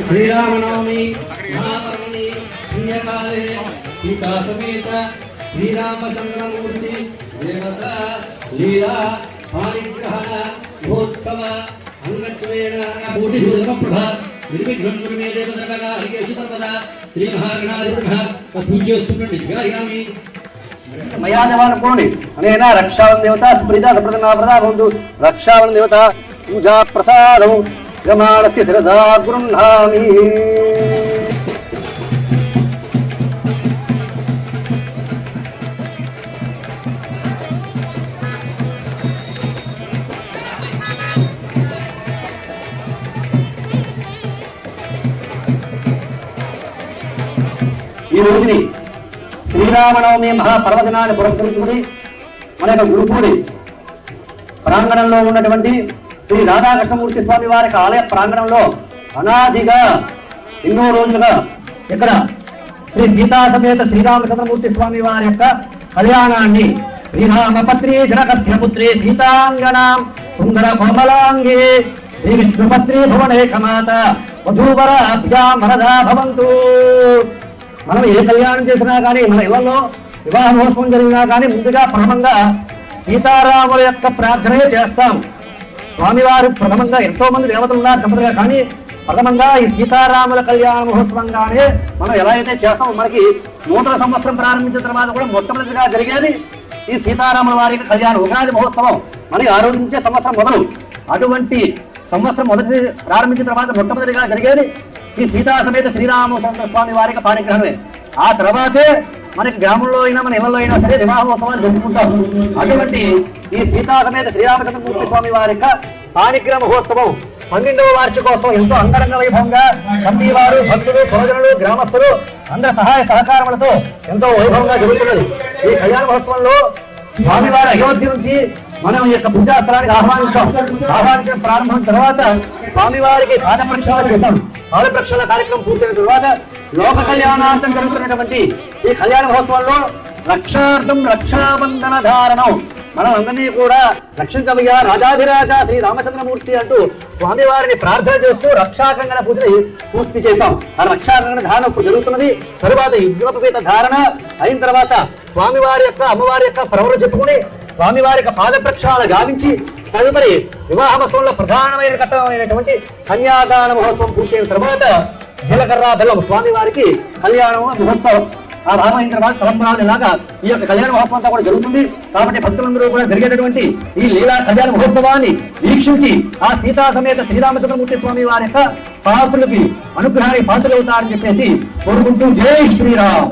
శ్రీరామనవమి మహాపర్వణి పుణ్యకాలే సీతా సమేత శ్రీరామచంద్రమూర్తి దేవత లీలా పాణిగ్రహణ మహోత్సవ అంగత్వేన కోటిశూలకప్రభ నిర్విఘ్నం కురు మే దేవతగా హరికేశు పర్వత శ్రీ మహాగణాధిపతిః పూజ్యోస్తున్నట్టు గాయామి మయాదేవానుకోండి అనేనా రక్షావన దేవత సుప్రీత ప్రదనాప్రదా భవంతు రక్షావన దేవత పూజా ప్రసాదం గమానస్య శిరసా గృహ్ణామి. ఈ రోజుని శ్రీరామనవమి మహాపర్వదినాన్ని పురస్కరించుకుని మన యొక్క గురుపూడి ప్రాంగణంలో ఉన్నటువంటి శ్రీ రాధాకృష్ణమూర్తి స్వామి వారి ఆలయ ప్రాంగణంలో అనాదిగా ఎన్నో రోజులుగా ఇక్కడ శ్రీ సీతా సమేత శ్రీరామచంద్రమూర్తి స్వామి వారి యొక్క కళ్యాణాన్ని శ్రీరామపత్రి జనకస్య పుత్రి సీతాంగనాం సుందర కోమలాంగి శ్రీ విష్ణుపత్రి భువనేకమాత వధూవరాభ్యాం వరదా భవంతు. మనం ఏ కళ్యాణం చేసినా కానీ మన ఇళ్లలో వివాహ మహోత్సవం జరిగినా కానీ ముందుగా ప్రథమంగా సీతారాముల యొక్క ప్రార్థనే చేస్తాం. స్వామివారు ప్రథమంగా ఎంతో మంది దేవతలు ఉన్నారు దంపతులుగా, కానీ ప్రథమంగా ఈ సీతారాముల కళ్యాణ మహోత్సవంగానే మనం ఎలా అయితే చేస్తామో మనకి నూతన సంవత్సరం ప్రారంభించిన తర్వాత కూడా మొట్టమొదటిగా జరిగేది ఈ సీతారాముల వారి కళ్యాణ ఉగాది మహోత్సవం మనకి ఆరోగ్యించే సంవత్సరం మొదలు. అటువంటి సంవత్సరం మొదటి ప్రారంభించిన తర్వాత మొట్టమొదటిగా జరిగేది ఈ సీతా సమేత శ్రీరామచంద్ర స్వామి వారికి పాణిగ్రహణమే. ఆ తర్వాతే మనకి గ్రామంలో అయినా మన ఇళ్లలో అయినా సరే వివాహోత్సవాలు జరుపుకుంటాం. అటువంటి ఈ సీతా సమేత శ్రీరామచంద్రమూర్తి స్వామి వారి యొక్క పాణిగ్రహ మహోత్సవం 12వ వార్షికోత్సవం ఎంతో అంగరంగ వైభవంగా కమిటీ వారు, భక్తులు, ప్రజలు, గ్రామస్తులు అందరి సహాయ సహకారములతో ఎంతో వైభవంగా జరుగుతున్నది. ఈ కళ్యాణ మహోత్సవంలో స్వామివారి అయోధ్య నుంచి మనం ఈ యొక్క పూజాస్థలానికి ఆహ్వానించిన ప్రారంభం తర్వాత స్వామివారికి పాద ప్రక్షాళన చేద్దాం. పాద ప్రక్షాళన కార్యక్రమం పూర్తయిన తర్వాత లోక కళ్యాణార్థం జరుగుతున్నటువంటి ఈ కళ్యాణ మహోత్సవంలో రక్షార్థం రక్షాబంధన ధారణం మనం అందరినీ కూడా రక్షించబోయా రాజాధిరాజ శ్రీ రామచంద్రమూర్తి అంటూ స్వామివారిని ప్రార్థన చేస్తూ రక్షాకంగణ పూజని పూర్తి చేశాం. ఆ రక్షాకంగణ ధారణ ఇప్పుడు జరుగుతున్నది. తరువాత యుగ్మోపేత ధారణ అయిన తర్వాత స్వామివారి యొక్క అమ్మవారి యొక్క ప్రవరణ చెప్పుకుని స్వామివారి యొక్క పాద ప్రక్షాళన గావించి తదుపరి వివాహ మహోత్సవంలో ప్రధానమైన ఘట్టమైనటువంటి కన్యాదాన మహోత్సవం పూర్తయిన తర్వాత జీలకర్ర బెల్లం స్వామివారికి కళ్యాణం ముహూర్తం ఆ భాగమైన తర్వాత తలంబరాలు ఇలాగా ఈ యొక్క కళ్యాణ మహోత్సవం అంతా కూడా జరుగుతుంది. కాబట్టి భక్తులందరూ కూడా జరిగేటటువంటి ఈ లీలా కళ్యాణ మహోత్సవాన్ని వీక్షించి ఆ సీతా సమేత శ్రీరామచంద్రమూర్తి స్వామి వారి యొక్క పాత్రులకి అనుగ్రహానికి పాత్రలు అవుతారని చెప్పేసి కోరుకుంటూ జై శ్రీరామ్.